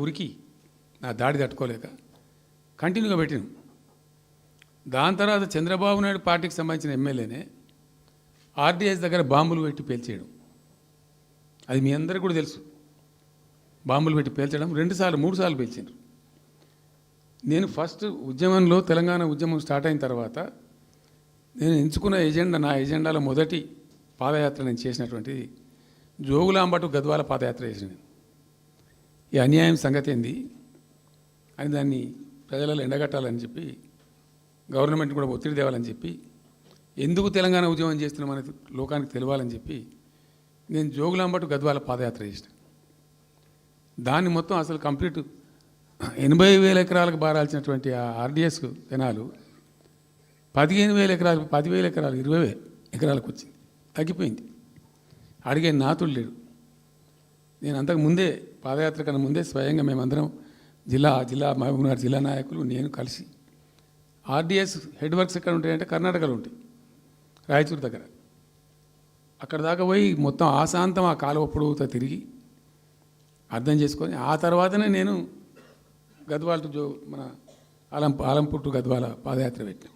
ఉరికి నా దాడి తట్టుకోలేక కంటిన్యూగా పెట్టినాం. దాని తర్వాత చంద్రబాబు నాయుడు పార్టీకి సంబంధించిన ఎమ్మెల్యేనే ఆర్డీఎస్ దగ్గర బాంబులు పెట్టి పేల్చేయడం, అది మీ అందరికీ కూడా తెలుసు. బాంబులు పెట్టి పేల్చడం 2 సార్లు 3 సార్లు పేల్చారు. నేను ఫస్ట్ ఉద్యమంలో తెలంగాణ ఉద్యమం స్టార్ట్ అయిన తర్వాత నేను ఎంచుకున్న ఎజెండా, నా ఎజెండాలో మొదటి పాదయాత్ర నేను చేసినటువంటిది జోగులాంబ టు గద్వాల పాదయాత్ర చేసిన. ఈ అన్యాయం సంగతి ఏంది అని దాన్ని ప్రజలలో ఎండగట్టాలని చెప్పి, గవర్నమెంట్ కూడా ఒత్తిడి తేవాలని చెప్పి, ఎందుకు తెలంగాణ ఉద్యమం చేస్తున్నామనేది లోకానికి తెలియాలని చెప్పి నేను జోగులాంబ టు గద్వాల పాదయాత్ర చేసిన. దాన్ని మొత్తం అసలు కంప్లీట్ 80,000 ఎకరాలకు బారాల్సినటువంటి ఆ ఆర్డీఎస్ కెనాలు 15,000 ఎకరాలు, 10,000 ఎకరాలు, 20,000 ఎకరాలకు వచ్చింది, తగ్గిపోయింది. అడిగే నాతుడు లేడు. నేను అంతకు ముందే, పాదయాత్ర కన్నా ముందే స్వయంగా మేమందరం జిల్లా మహబూబ్నగర్ జిల్లా నాయకులు నేను కలిసి ఆర్డీఎస్ హెడ్ వర్క్స్ ఎక్కడ ఉంటాయంటే కర్ణాటకలో ఉంటాయి, రాయచూరు దగ్గర. అక్కడ దాకా పోయి మొత్తం ఆశాంతం ఆ కాలువ పొడవుతో తిరిగి అర్థం చేసుకొని ఆ తర్వాతనే నేను గద్వాల టు మన ఆలంపూర్ టు గద్వాల పాదయాత్ర పెట్టినాం.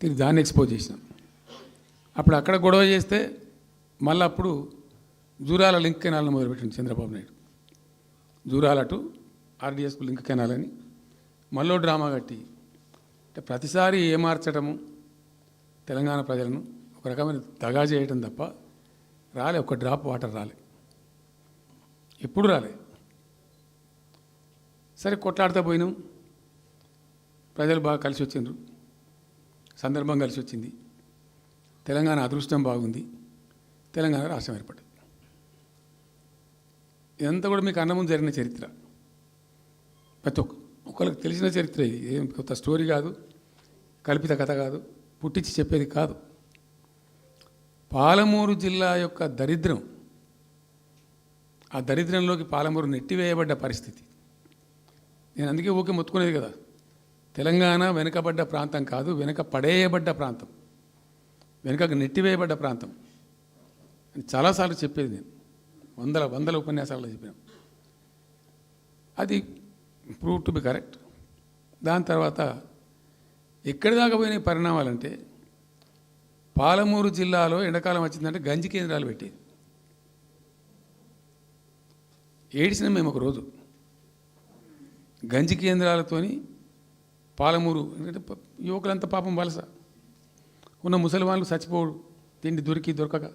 తిరిగి దాన్ని ఎక్స్పోజ్ చేసినాం. అప్పుడు అక్కడ గొడవ చేస్తే మళ్ళీ అప్పుడు జూరాల లింక్ కెనాల్ని మొదలుపెట్టింది చంద్రబాబు నాయుడు. జూరాల టు ఆర్డీఎస్కు లింక్ కెనాల్ అని మళ్ళీ డ్రామా కట్టి, అంటే ప్రతిసారి ఏమార్చడము తెలంగాణ ప్రజలను ఒక రకమైన దగా చేయటం తప్ప రాలే, ఒక డ్రాప్ వాటర్ రాలే, ఎప్పుడు రాలే. సరే కొట్లాడుతూ పోయినాం, ప్రజలు బాగా కలిసి వచ్చిండ్రు, సందర్భం కలిసి వచ్చింది, తెలంగాణ అదృష్టం బాగుంది, తెలంగాణ రాష్ట్రం ఏర్పడింది. ఇదంతా కూడా మీకు అన్న ముందు జరిగిన చరిత్ర, ప్రతి ఒక్కరికి తెలిసిన చరిత్ర. ఇది ఏం కొత్త స్టోరీ కాదు, కల్పిత కథ కాదు, పుట్టించి చెప్పేది కాదు. పాలమూరు జిల్లా యొక్క దరిద్రం, ఆ దరిద్రంలోకి పాలమూరు నెట్టివేయబడ్డ పరిస్థితి. నేను అందుకే ఊకే మొత్తుకునేది కదా, తెలంగాణ వెనుకబడ్డ ప్రాంతం కాదు, వెనుక పడేయబడ్డ ప్రాంతం, వెనుకకు నెట్టివేయబడ్డ ప్రాంతం అని చాలాసార్లు చెప్పేది. నేను వందల ఉపన్యాసాలలో చెప్పినాం. అది ప్రూవ్ టు బి కరెక్ట్. దాని తర్వాత ఎక్కడి దాకా పోయిన పరిణామాలంటే, పాలమూరు జిల్లాలో ఎండాకాలం వచ్చిందంటే గంజి కేంద్రాలు పెట్టేది. ఏడిసినాం మేము ఒకరోజు. గంజి కేంద్రాలతోని పాలమూరు, ఎందుకంటే యువకులంతా పాపం వలస ఉన్న ముసలి వాళ్ళు చచ్చిపోడు, తిండి దొరకక,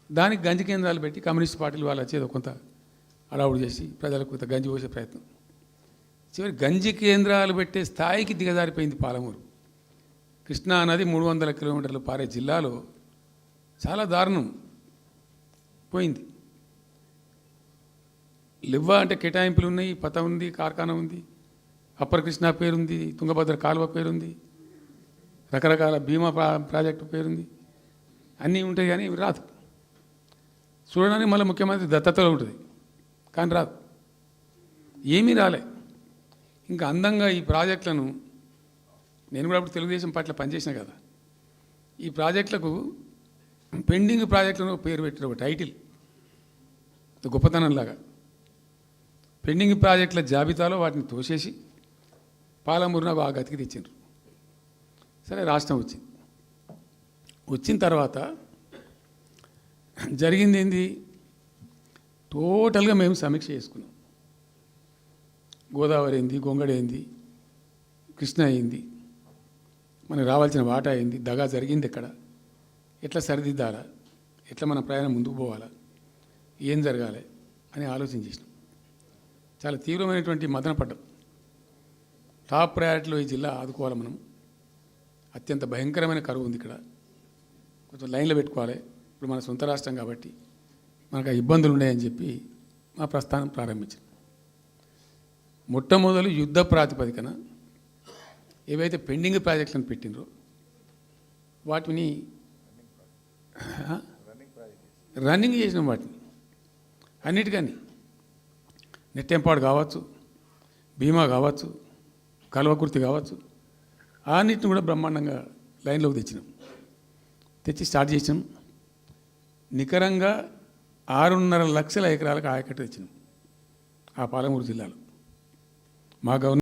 దానికి గంజి కేంద్రాలు పెట్టి కమ్యూనిస్ట్ పార్టీలు వాళ్ళు వచ్చేది కొంత అడావుడు చేసి ప్రజలకు కొంత గంజి పోసే ప్రయత్నం. చివరి గంజి కేంద్రాలు పెట్టే స్థాయికి దిగజారిపోయింది పాలమూరు. కృష్ణా నది 300 కిలోమీటర్లు పారే జిల్లాలో చాలా దారుణం పోయింది. లివ్వా అంటే కేటాయింపులు ఉన్నాయి, పత ఉంది, కార్ఖానా ఉంది, అప్పర్ కృష్ణా పేరుంది, తుంగభద్ర కాలువ పేరుంది, రకరకాల భీమా ప్రాజెక్టు పేరుంది, అన్నీ ఉంటాయి. కానీ ఇవి రాదు. చూడడానికి మళ్ళీ ముఖ్యమంత్రి దత్తతలో ఉంటుంది, కానీ రాదు, ఏమీ రాలే. ఇంకా అందంగా ఈ ప్రాజెక్టులను, నేను కూడా అప్పుడు తెలుగుదేశం పార్టీలో పనిచేసిన కదా, ఈ ప్రాజెక్టులకు పెండింగ్ ప్రాజెక్టులను పేరు పెట్టిన ఒక టైటిల్ గొప్పతనంలాగా పెండింగ్ ప్రాజెక్టుల జాబితాలో వాటిని తోసేసి పాలమూరునకు ఆ గతికి తెచ్చిండ్రు. సరే రాష్ట్రం వచ్చింది. వచ్చిన తర్వాత జరిగింది ఏంది, టోటల్గా మేము సమీక్ష చేసుకున్నాం. గోదావరి ఏంది, గొంగడ ఏంది, కృష్ణ అయింది, మనకు రావాల్సిన వాటా అయింది, దగా జరిగింది ఎక్కడ, ఎట్లా సరిదిద్దాలా, ఎట్లా మన ప్రయాణం ముందుకు పోవాలా, ఏం జరగాలి అని ఆలోచన చేసినాం. చాలా తీవ్రమైనటువంటి మదన పడ్డం. టాప్ ప్రయారిటీలో ఈ జిల్లా ఆదుకోవాలి మనం. అత్యంత భయంకరమైన కరువు ఉంది ఇక్కడ, కొంచెం లైన్లో పెట్టుకోవాలి. ఇప్పుడు మన సొంత రాష్ట్రం కాబట్టి మనకు ఆ ఇబ్బందులు ఉన్నాయని చెప్పి మా ప్రస్థానం ప్రారంభించాం. మొట్టమొదలు యుద్ధ ప్రాతిపదికన ఏవైతే పెండింగ్ ప్రాజెక్టులను పెట్టినరో వాటిని రన్నింగ్ చేసినాం. వాటిని అన్నిటికీ నెట్టెంపాడు కావచ్చు, భీమా కావచ్చు, కల్వకుర్తి కావచ్చు, అన్నిటిని కూడా బ్రహ్మాండంగా లైన్లోకి తెచ్చినాం. తెచ్చి స్టార్ట్ చేసినాం. నికరంగా 6.5 లక్షల ఎకరాలకు ఆయకట్టు తెచ్చినాం. ఆ పాలమూరు జిల్లాలో మా గవర్నర్